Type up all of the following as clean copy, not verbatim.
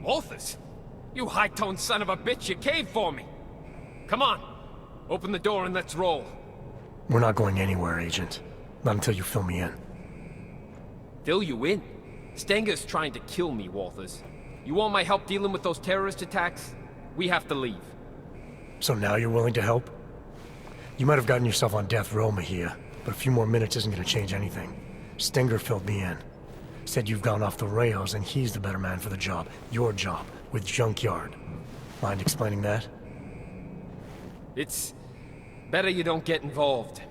Walthus? You high-toned son of a bitch, you caved for me! Come on! Open the door and let's roll. We're not going anywhere, Agent. Not until you fill me in. Fill you in? Stenger's trying to kill me, Walthus. You want my help dealing with those terrorist attacks? We have to leave. So now you're willing to help? You might have gotten yourself on death row, Mejia, but a few more minutes isn't going to change anything. Stenger filled me in. Said you've gone off the rails and he's the better man for the job. Your job, with Junkyard. Mind explaining that? It's better you don't get involved.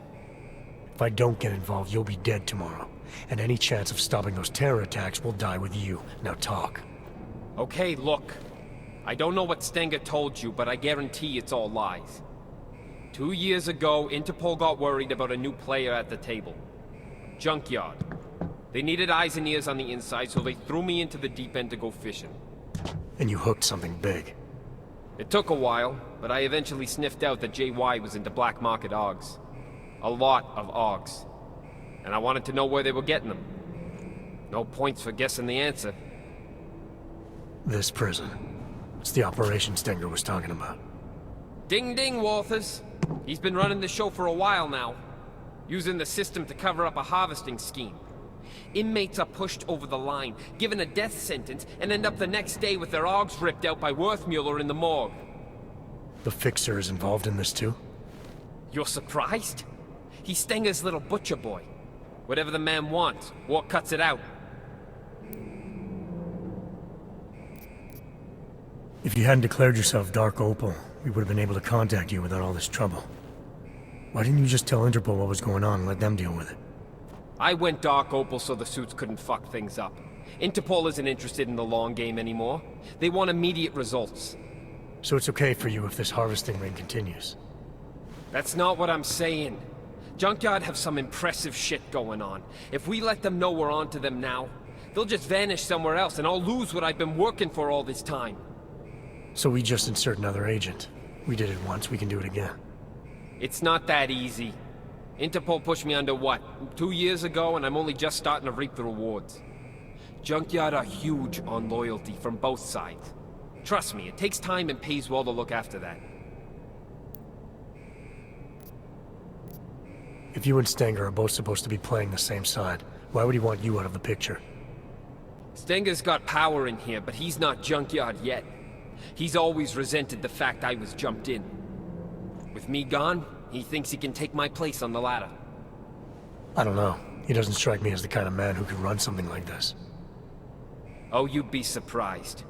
If I don't get involved, you'll be dead tomorrow. And any chance of stopping those terror attacks will die with you. Now talk. Okay, look. I don't know what Stenger told you, but I guarantee it's all lies. 2 years ago, Interpol got worried about a new player at the table. Junkyard. They needed eyes and ears on the inside, so they threw me into the deep end to go fishing. And you hooked something big. It took a while, but I eventually sniffed out that JY was into black market AUGs. A lot of AUGs. And I wanted to know where they were getting them. No points for guessing the answer. This prison. It's the operation Stenger was talking about. Ding ding, Walthus. He's been running the show for a while now. Using the system to cover up a harvesting scheme. Inmates are pushed over the line, given a death sentence, and end up the next day with their AUGs ripped out by Worthmuller in the morgue. The Fixer is involved in this too? You're surprised? He's Stenger's little butcher boy. Whatever the man wants, war cuts it out. If you hadn't declared yourself Dark Opal, we would have been able to contact you without all this trouble. Why didn't you just tell Interpol what was going on and let them deal with it? I went Dark Opal so the suits couldn't fuck things up. Interpol isn't interested in the long game anymore. They want immediate results. So it's okay for you if this harvesting ring continues? That's not what I'm saying. Junkyard have some impressive shit going on. If we let them know we're onto them now, they'll just vanish somewhere else and I'll lose what I've been working for all this time. So we just insert another agent. We did it once, we can do it again. It's not that easy. Interpol pushed me under what, 2 years ago, and I'm only just starting to reap the rewards. Junkyard are huge on loyalty from both sides. Trust me, it takes time and pays well to look after that. If you and Stenger are both supposed to be playing the same side, why would he want you out of the picture? Stenger's got power in here, but he's not Junkyard yet. He's always resented the fact I was jumped in. With me gone, he thinks he can take my place on the ladder. I don't know. He doesn't strike me as the kind of man who could run something like this. Oh, you'd be surprised.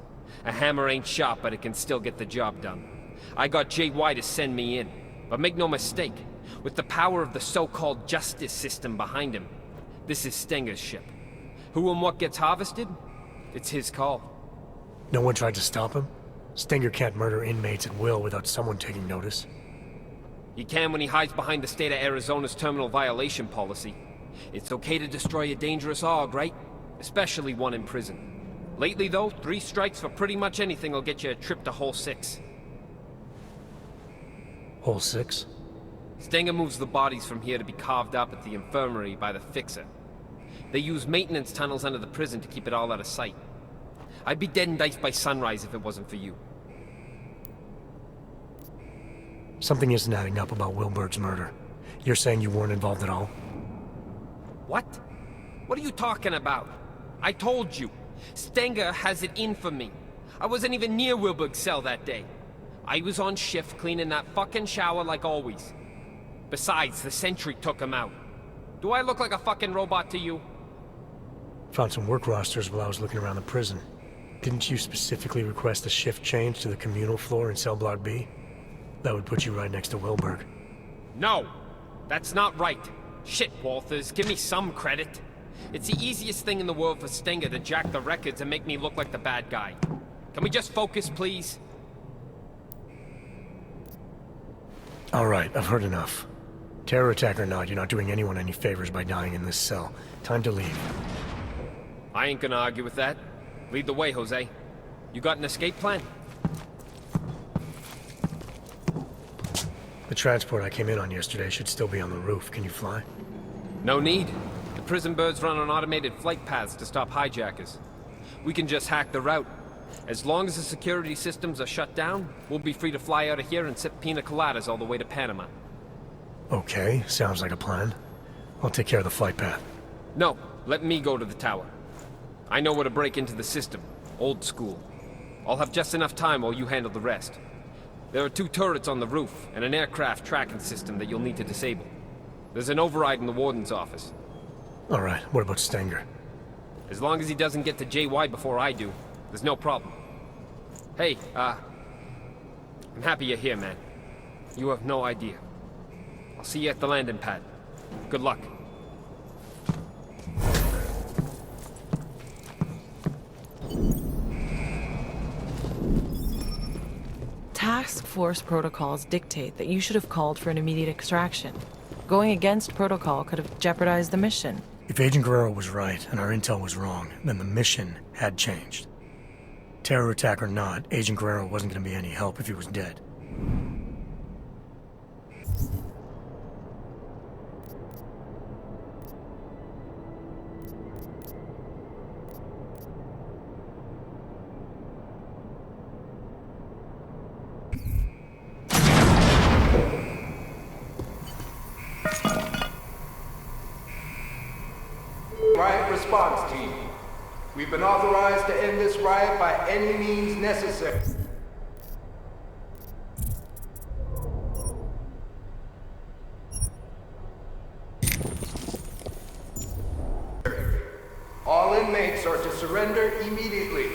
A hammer ain't sharp, but it can still get the job done. I got JY to send me in. But make no mistake, with the power of the so-called justice system behind him, this is Stenger's ship. Who and what gets harvested? It's his call. No one tried to stop him? Stenger can't murder inmates at will without someone taking notice. He can when he hides behind the state of Arizona's terminal violation policy. It's okay to destroy a dangerous AUG, right? Especially one in prison. Lately though, 3 strikes for pretty much anything will get you a trip to Hole 6. Hole 6? Stenger moves the bodies from here to be carved up at the infirmary by the Fixer. They use maintenance tunnels under the prison to keep it all out of sight. I'd be dead and diced by sunrise if it wasn't for you. Something isn't adding up about Wilberg's murder. You're saying you weren't involved at all? What? What are you talking about? I told you. Stenger has it in for me. I wasn't even near Wilberg's cell that day. I was on shift cleaning that fucking shower like always. Besides, the sentry took him out. Do I look like a fucking robot to you? Found some work rosters while I was looking around the prison. Didn't you specifically request a shift change to the communal floor in cell block B? That would put you right next to Wilberg. No! That's not right. Shit, Walthers, give me some credit. It's the easiest thing in the world for Stenger to jack the records and make me look like the bad guy. Can we just focus, please? Alright, I've heard enough. Terror attack or not, you're not doing anyone any favors by dying in this cell. Time to leave. I ain't gonna argue with that. Lead the way, Jose. You got an escape plan? The transport I came in on yesterday should still be on the roof. Can you fly? No need. The prison birds run on automated flight paths to stop hijackers. We can just hack the route. As long as the security systems are shut down, we'll be free to fly out of here and sip pina coladas all the way to Panama. Okay, sounds like a plan. I'll take care of the flight path. No, let me go to the tower. I know where to break into the system. Old school. I'll have just enough time while you handle the rest. There are 2 turrets on the roof, and an aircraft tracking system that you'll need to disable. There's an override in the Warden's office. Alright, what about Stenger? As long as he doesn't get to JY before I do, there's no problem. Hey, I'm happy you're here, man. You have no idea. I'll see you at the landing pad. Good luck. Task Force protocols dictate that you should have called for an immediate extraction. Going against protocol could have jeopardized the mission. If Agent Guerrero was right and our intel was wrong, then the mission had changed. Terror attack or not, Agent Guerrero wasn't going to be any help if he was dead. Riot response team. We've been authorized to end this riot by any means necessary. All inmates are to surrender immediately.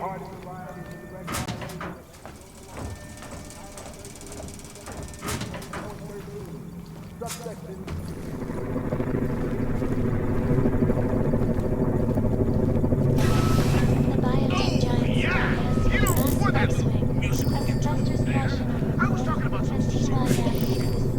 part of the ride is in direct violation of subsection. The biotech giants forecast a massive upswing as investors cash in on reports and T-Mod navigates the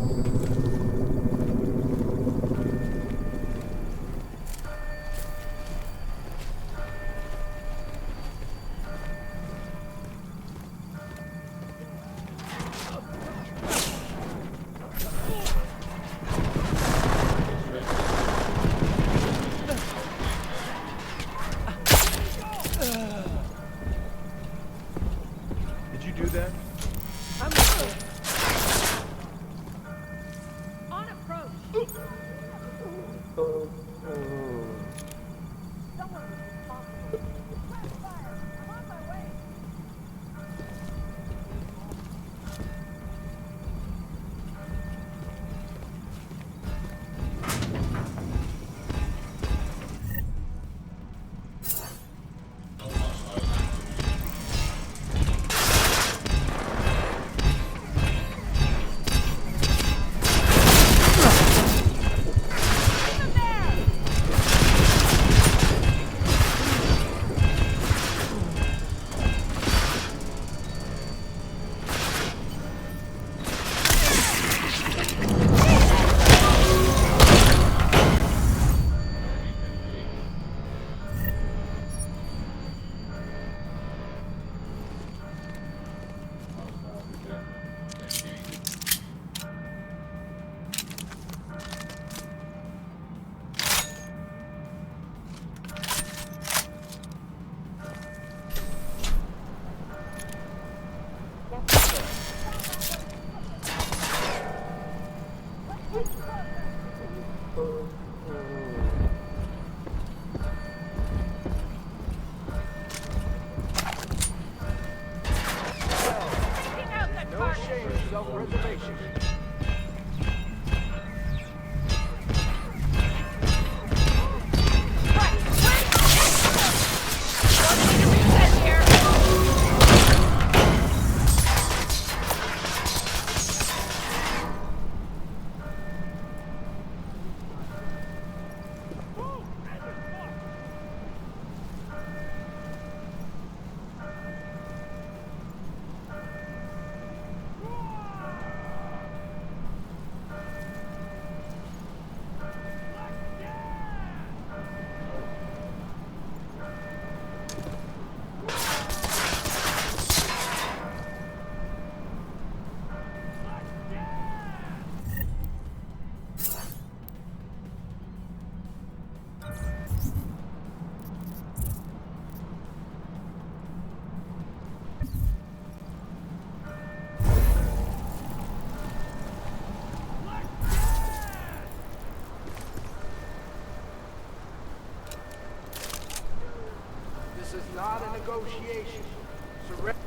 Did you do that? On approach. Someone was responsible. Flash fire! I'm on my way. Taking out the No target. shame in self-preservation. This is not a negotiation. Surrender.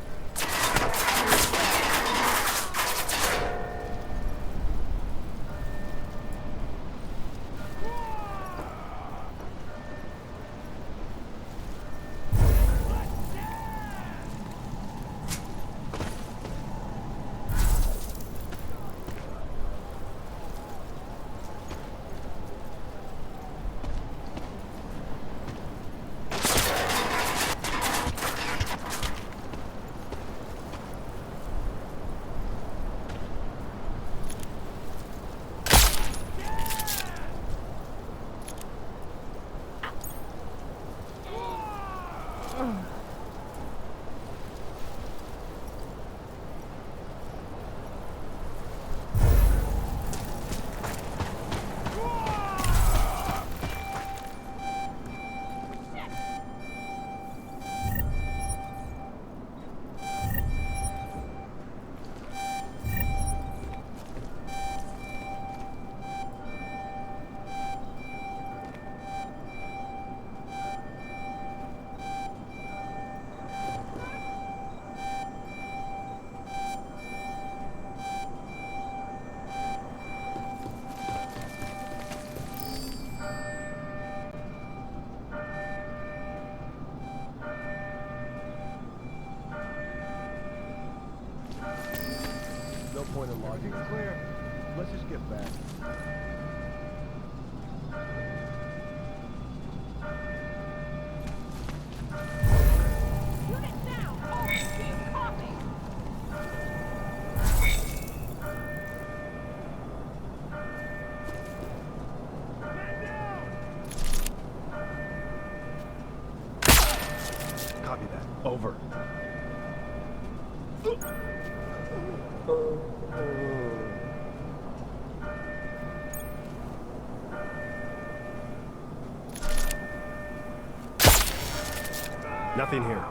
point in logging. Clear. Let's just get back. Unit down! Oh, keep coffee! Copy that. Over. Nothing here.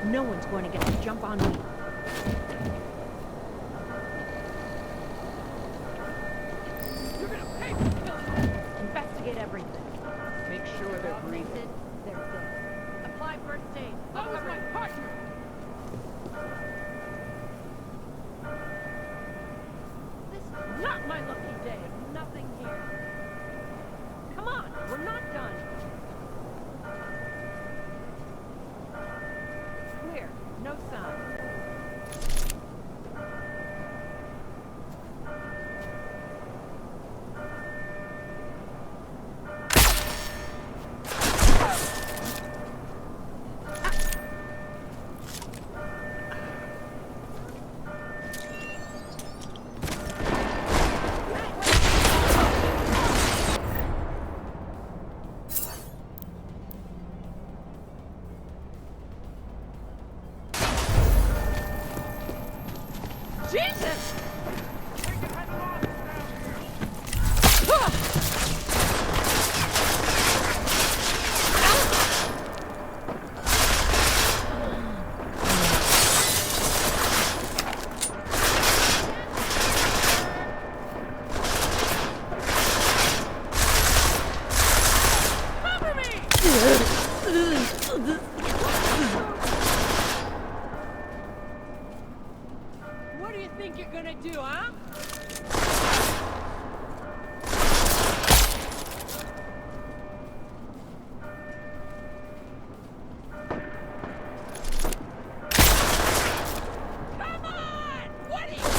No one's going to get the jump on me. You're gonna pay for killing. Investigate everything. Make sure they're breathing. They're dead. Apply first aid. That was my partner. This is not my lucky day. Nothing here. Come on, we're not done. Clear. No sign. Jesus! Cover me! What do you think you're gonna do, huh? Come on! What are you doing?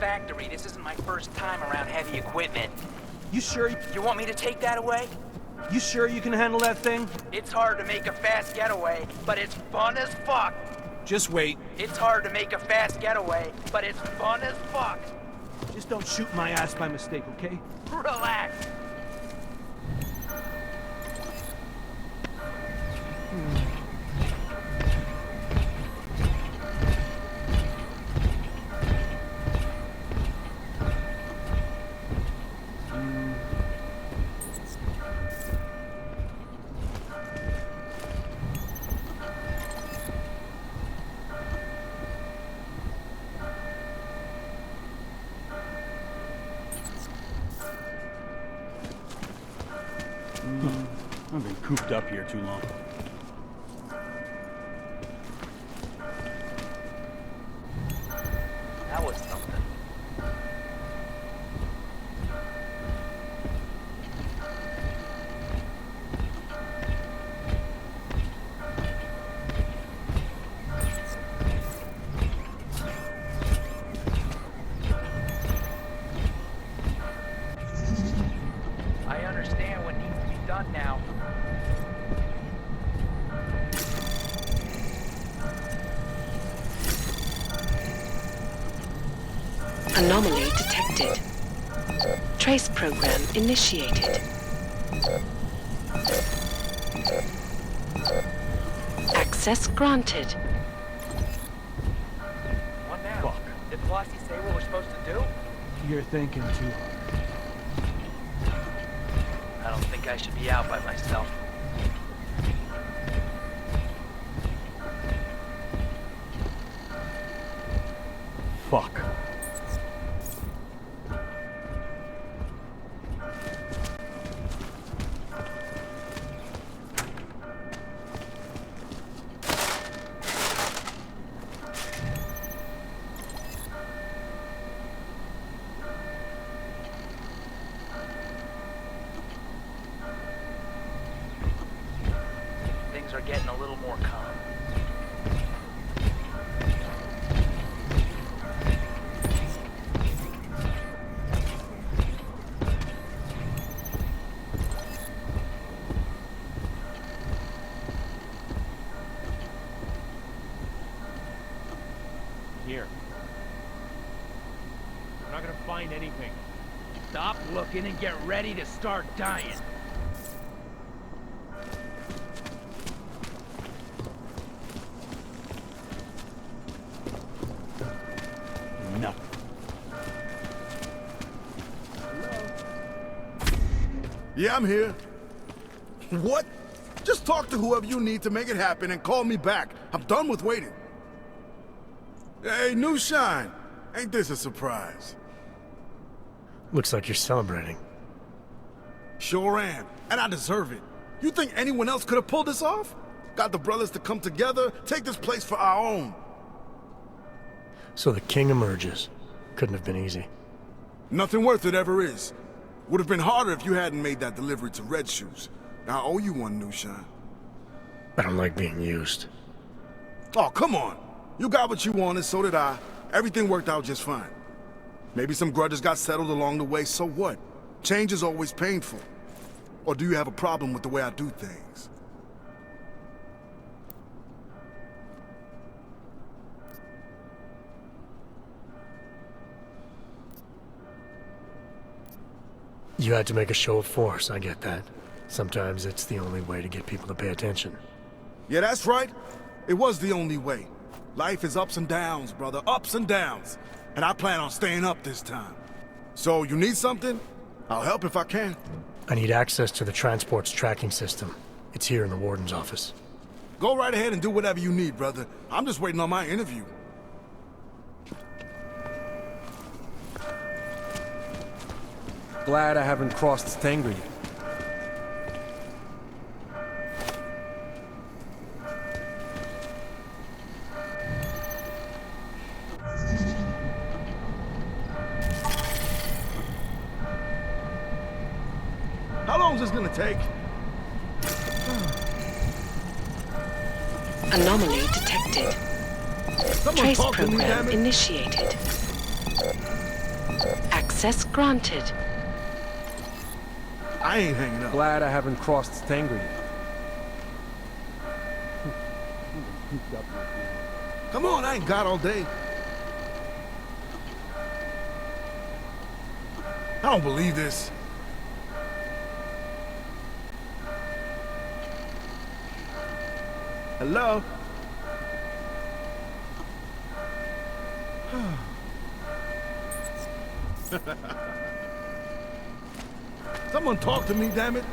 factory. This isn't my first time around heavy equipment. You sure? You want me to take that away? You sure you can handle that thing? It's hard to make a fast getaway, but it's fun as fuck. Just wait. It's hard to make a fast getaway, but it's fun as fuck. Just don't shoot my ass by mistake, okay? Relax. cooped up here too long. That was something. I understand what needs to be done now. Anomaly detected. Trace program initiated. Access granted. What now? Did Flossie say what we're supposed to do? You're thinking too hard. I don't think I should be out by myself. Fuck. Things are getting a little more calm. Here. We're not gonna find anything. Stop looking and get ready to start dying. Nothing. Yeah, I'm here. What? Just talk to whoever you need to make it happen and call me back. I'm done with waiting. Hey, new shine. Ain't this a surprise? Looks like you're celebrating. Sure am, and I deserve it. You think anyone else could have pulled this off? Got the brothers to come together, take this place for our own. So the king emerges. Couldn't have been easy. Nothing worth it ever is. Would have been harder if you hadn't made that delivery to Red Shoes. Now I owe you one, new shine. I don't like being used. Oh, come on. You got what you wanted, so did I. Everything worked out just fine. Maybe some grudges got settled along the way, so what? Change is always painful. Or do you have a problem with the way I do things? You had to make a show of force, I get that. Sometimes it's the only way to get people to pay attention. Yeah, that's right. It was the only way. Life is ups and downs, brother, ups and downs. And I plan on staying up this time. So, you need something? I'll help if I can. I need access to the transport's tracking system. It's here in the warden's office. Go right ahead and do whatever you need, brother. I'm just waiting on my interview. Glad I haven't crossed Stanger yet. How long is this gonna take? Anomaly detected. Someone Trace talk to me, damn program it. initiated. Access granted. I ain't hanging up. Glad I haven't crossed Stanger yet. Come on, I ain't got all day. I don't believe this. Hello? Someone talk to me, damn it.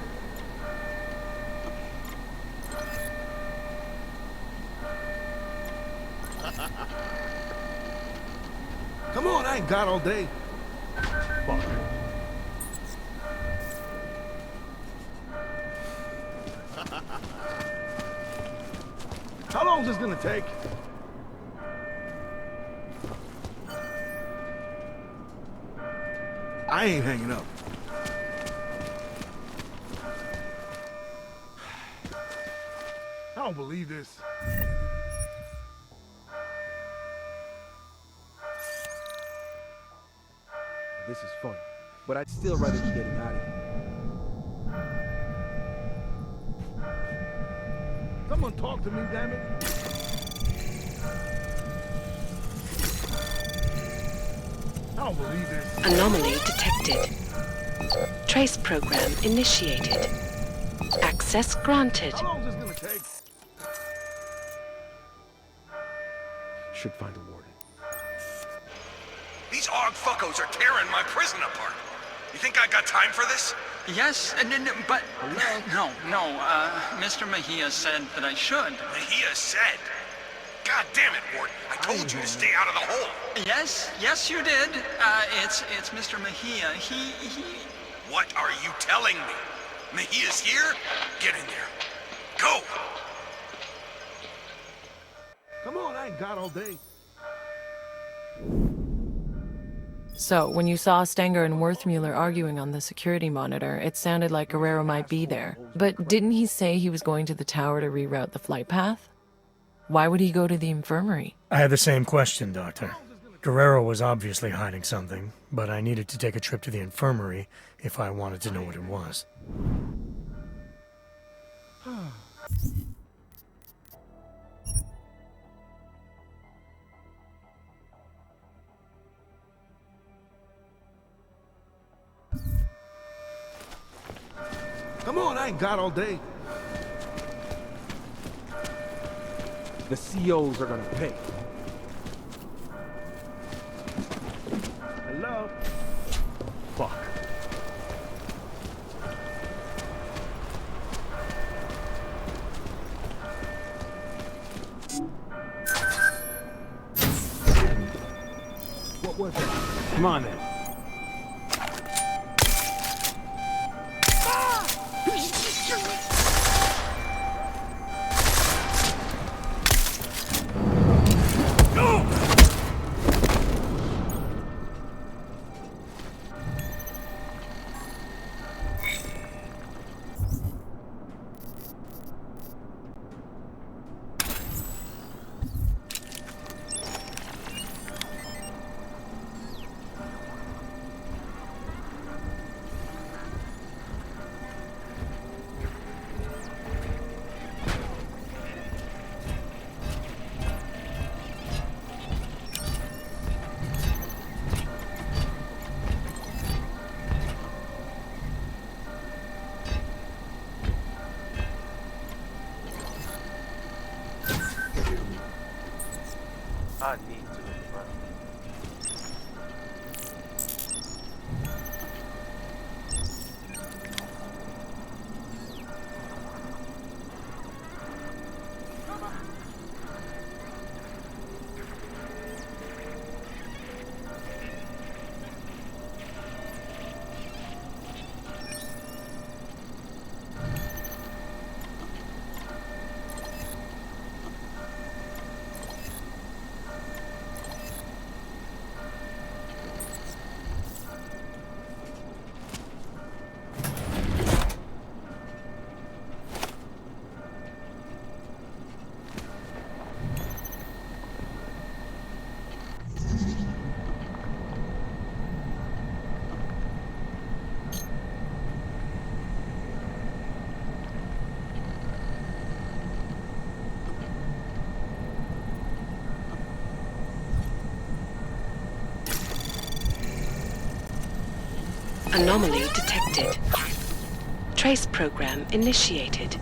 Come on, I ain't got all day. Fuck. How long is this gonna take? I ain't hanging up. I don't believe this. This is funny, but I'd still rather be getting out of here. Someone talk to me, damn it. I don't believe this. Anomaly detected. Trace program initiated. Access granted. How long is this gonna take? Should find a warden. These AUG fuckos are tearing my prison apart. You think I got time for this? Yes, but... No, Mr. Mejia said that I should. Mejia said. God damn it, Ward. I told you to stay out of the hole. Yes, you did. It's Mr. Mejia. He... What are you telling me? Mejia's here? Get in there. Go! Come on, I ain't got all day. So, when you saw Stenger and Worthmuller arguing on the security monitor, it sounded like Guerrero might be there. But didn't he say he was going to the tower to reroute the flight path? Why would he go to the infirmary? I had the same question, Doctor. Guerrero was obviously hiding something, but I needed to take a trip to the infirmary if I wanted to know what it was. Come on, I ain't got all day. The COs are gonna pay. Hello? Fuck. What was that? Come on then. I need to look around. Anomaly detected. Trace program initiated.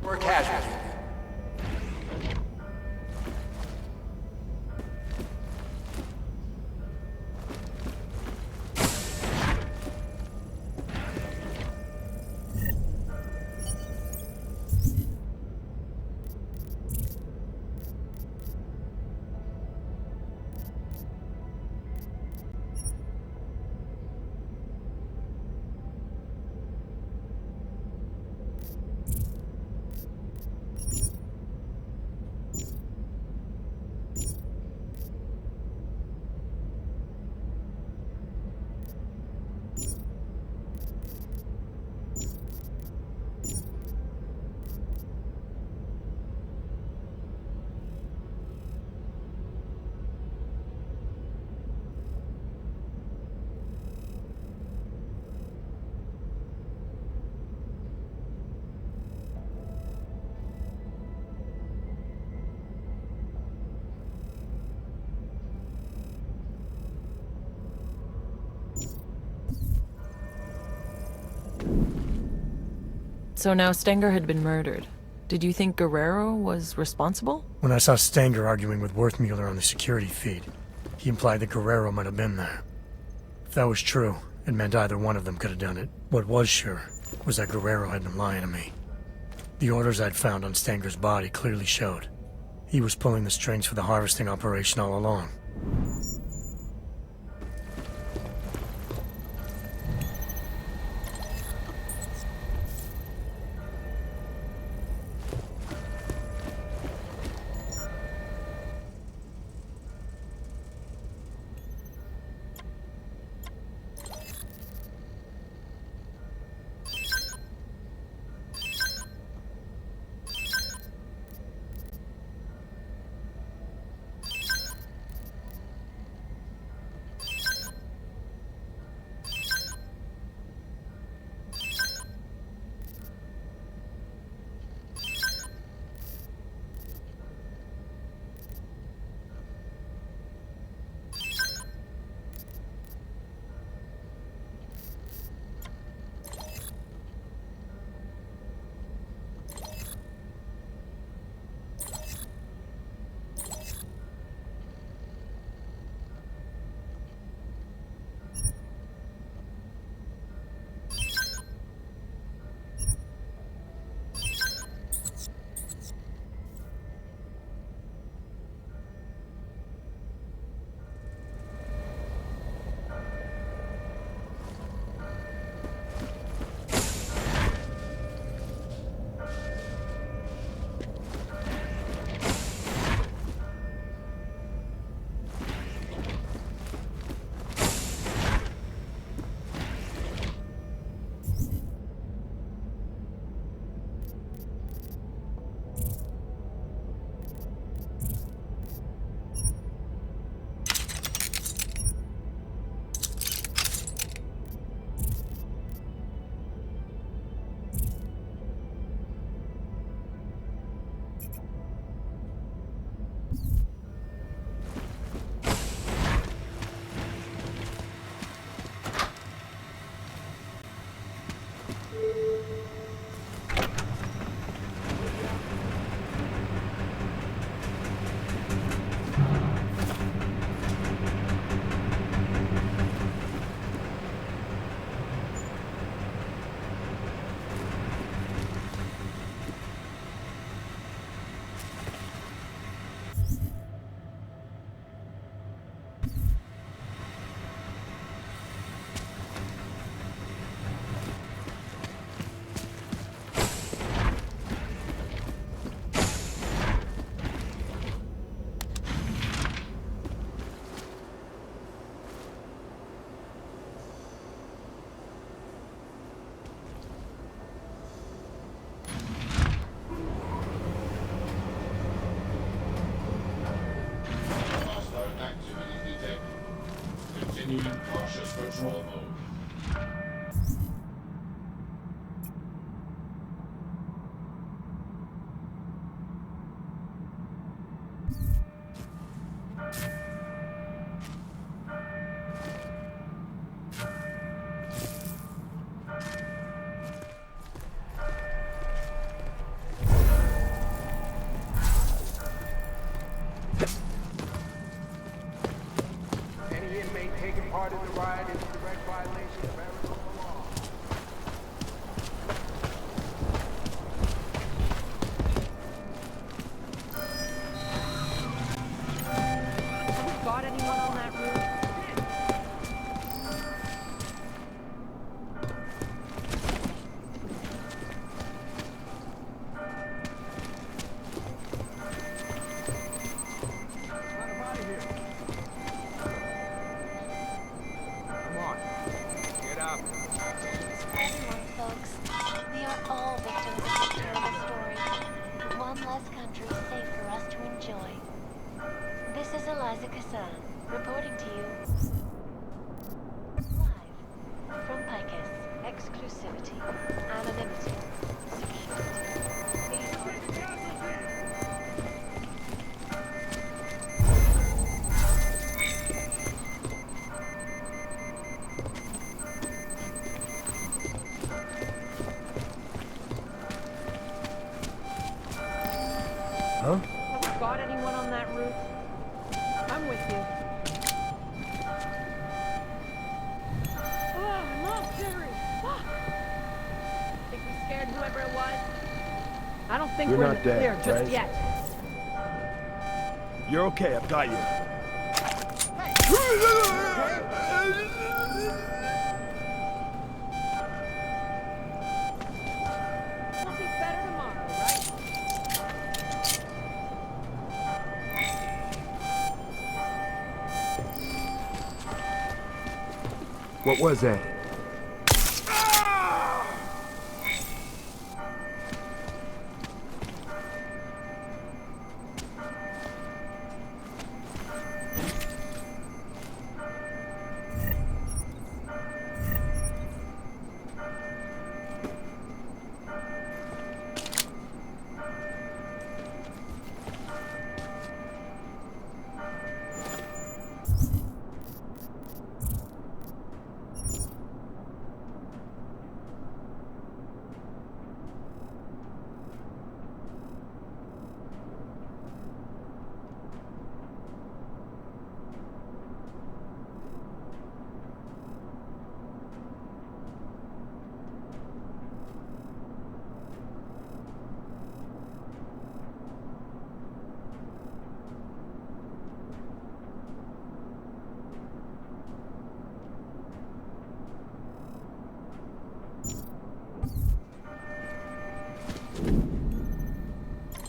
We're casualty. So now Stenger had been murdered. Did you think Guerrero was responsible? When I saw Stenger arguing with Worthmuller on the security feed, he implied that Guerrero might have been there. If that was true, it meant either one of them could have done it. What was sure was that Guerrero had been lying to me. The orders I'd found on Stenger's body clearly showed he was pulling the strings for the harvesting operation all along. Continuing cautious patrol mode. Any inmate taking part in the riot is a direct violation of Arizona law. Have we got anyone on that roof? Come on, get up. Everyone, folks. We are all victims of this terrible story. One less country safe for us to enjoy. This is Eliza Kassan, reporting to you live from Picus. Exclusivity, anonymity, security. These are Huh? Have we got anyone on that roof? I'm with you. Oh, I'm all jittery. Fuck. Think we scared whoever it was? I don't think You're we're in not the clear dead, just right? yet. You're okay, I've got you. It'll be better tomorrow, right? What was that?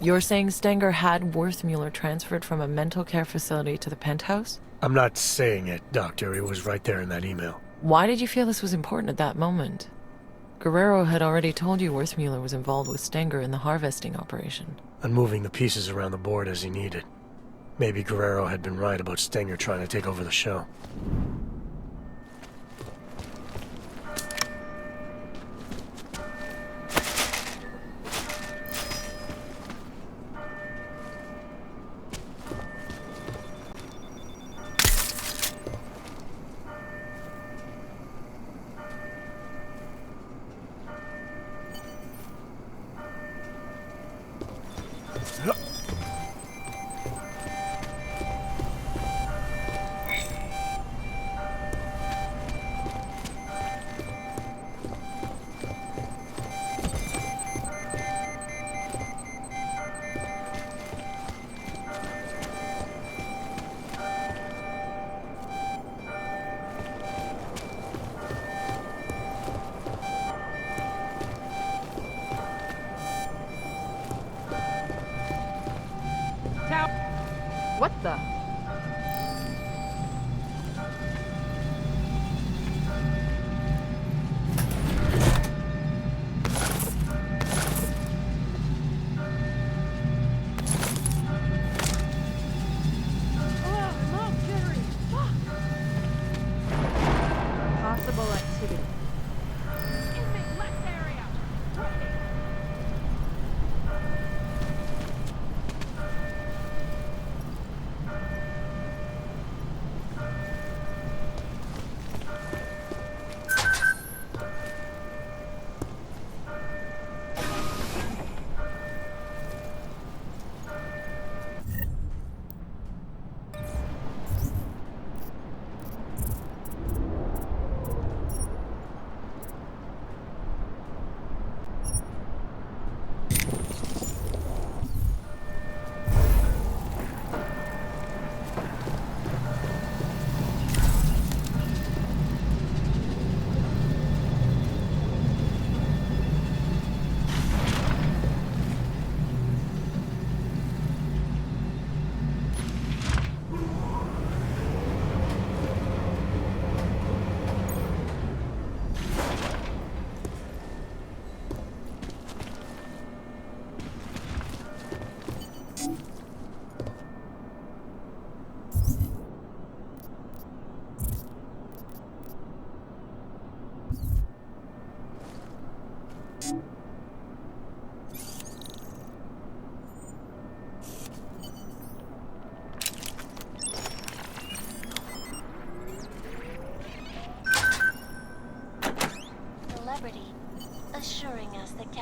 You're saying Stenger had Worthmuller transferred from a mental care facility to the penthouse? I'm not saying it, Doctor. It was right there in that email. Why did you feel this was important at that moment? Guerrero had already told you Worthmuller was involved with Stenger in the harvesting operation. And moving the pieces around the board as he needed. Maybe Guerrero had been right about Stenger trying to take over the show.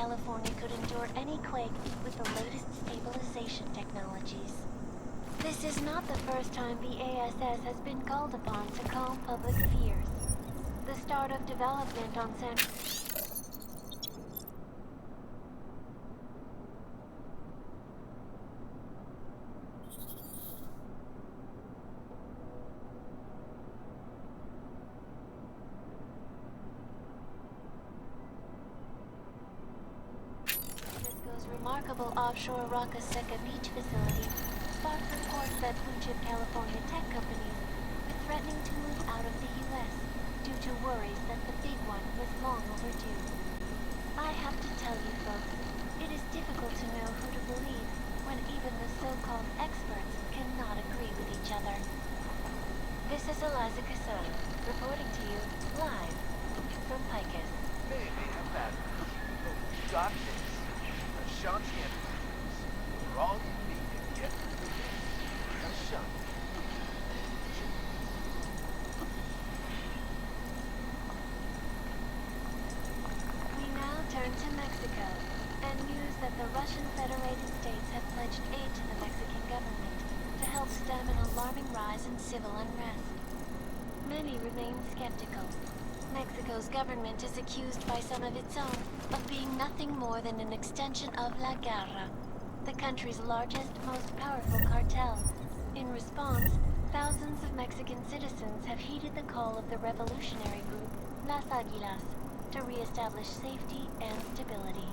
California could endure any quake with the latest stabilization technologies. This is not the first time the ASS has been called upon to calm public fears. The start of development on San... remarkable offshore Roca Seca beach facility sparked reports that blue-chip California tech companies were threatening to move out of the U.S. due to worries that the big one was long overdue. I have to tell you folks, it is difficult to know who to believe when even the so-called experts cannot agree with each other. This is Eliza Casson, reporting to you live from Picus. Maybe a bad got this. Sean Champions. For all you need to get through this. A shot. We now turn to Mexico, and news that the Russian Federated States have pledged aid to the Mexican government to help stem an alarming rise in civil unrest. Many remain skeptical. Mexico's government is accused by some of its own of being nothing more than an extension of La Guerra, the country's largest, most powerful cartel. In response, thousands of Mexican citizens have heeded the call of the revolutionary group Las Aguilas to re-establish safety and stability.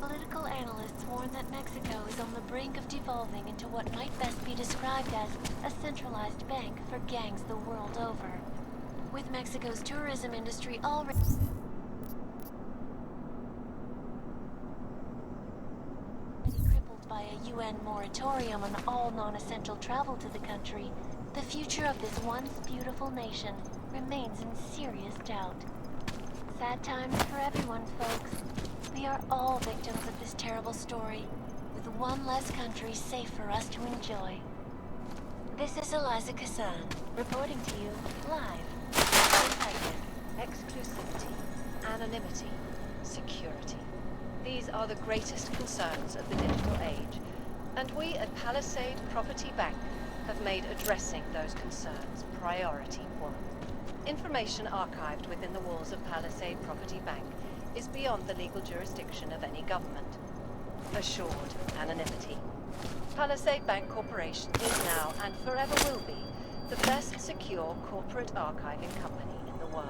Political analysts warn that Mexico is on the brink of devolving into what might best be described as a centralized bank for gangs the world over. With Mexico's tourism industry already crippled by a UN moratorium on all non-essential travel to the country, the future of this once beautiful nation remains in serious doubt. Sad times for everyone, folks. We are all victims of this terrible story, with one less country safe for us to enjoy. This is Eliza Casson, reporting to you live. Exclusivity, anonymity, security. These are the greatest concerns of the digital age, and we at Palisade Property Bank have made addressing those concerns priority one. Information archived within the walls of Palisade Property Bank is beyond the legal jurisdiction of any government. Assured anonymity. Palisade Bank Corporation is now and forever will be the best secure corporate archiving company in the world.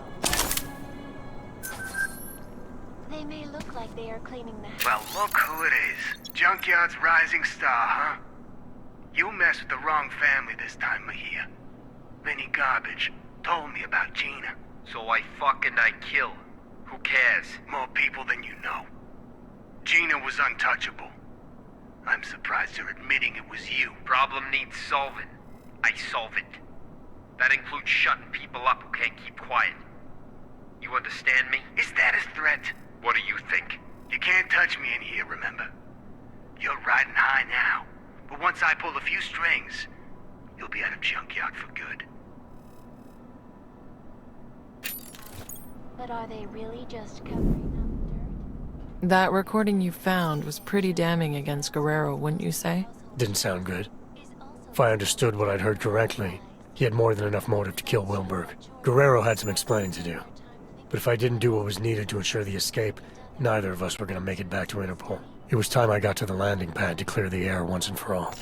They may look like they are claiming the... Well, look who it is. Junkyard's rising star, huh? You messed with the wrong family this time, Mejia. Vinny Garbage told me about Gina. So I kill. Who cares? More people than you know. Gina was untouchable. I'm surprised you're admitting it was you. Problem needs solving. I solve it. That includes shutting people up who can't keep quiet. You understand me? Is that a threat? What do you think? You can't touch me in here, remember? You're riding high now. But once I pull a few strings, you'll be out of Junkyard for good. But are they really just covering up dirt? That recording you found was pretty damning against Guerrero, wouldn't you say? Didn't sound good. If I understood what I'd heard correctly, he had more than enough motive to kill Wilberg. Guerrero had some explaining to do. But if I didn't do what was needed to ensure the escape, neither of us were going to make it back to Interpol. It was time I got to the landing pad to clear the air once and for all.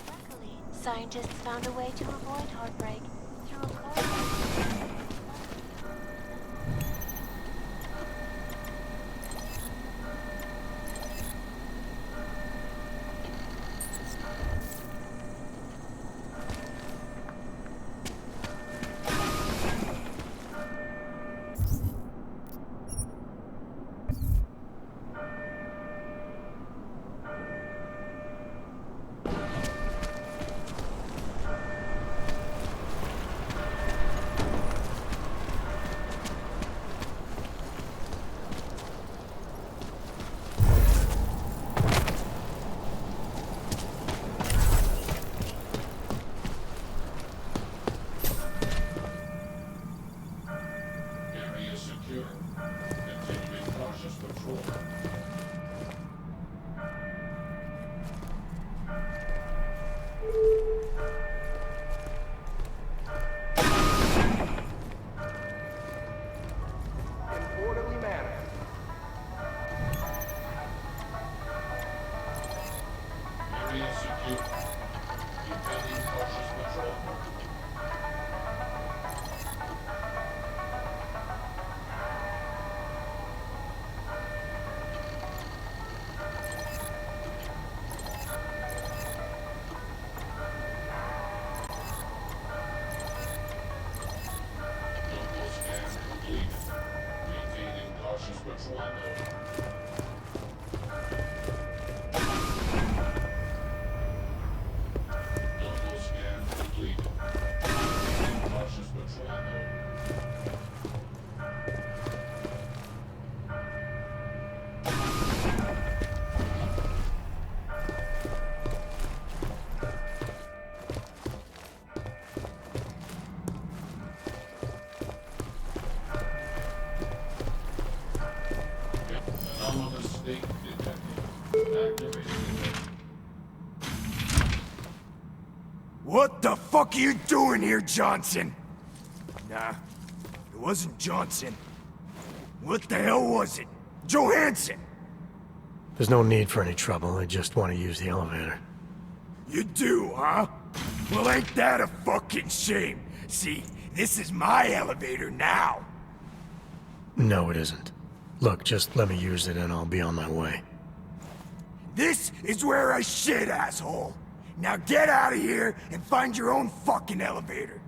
Luckily, scientists found a way to avoid heartbreak through a corridor. control node. Double scan complete. Cautious patrol node. Anomalous state detected. Activating What the fuck are you doing here, Johnson? Nah, it wasn't Johnson. What the hell was it? Johansson! There's no need for any trouble. I just want to use the elevator. You do, huh? Well, ain't that a fucking shame? See, this is my elevator now. No, it isn't. Look, just let me use it and I'll be on my way. This is where I shit, asshole. Now get out of here and find your own fucking elevator.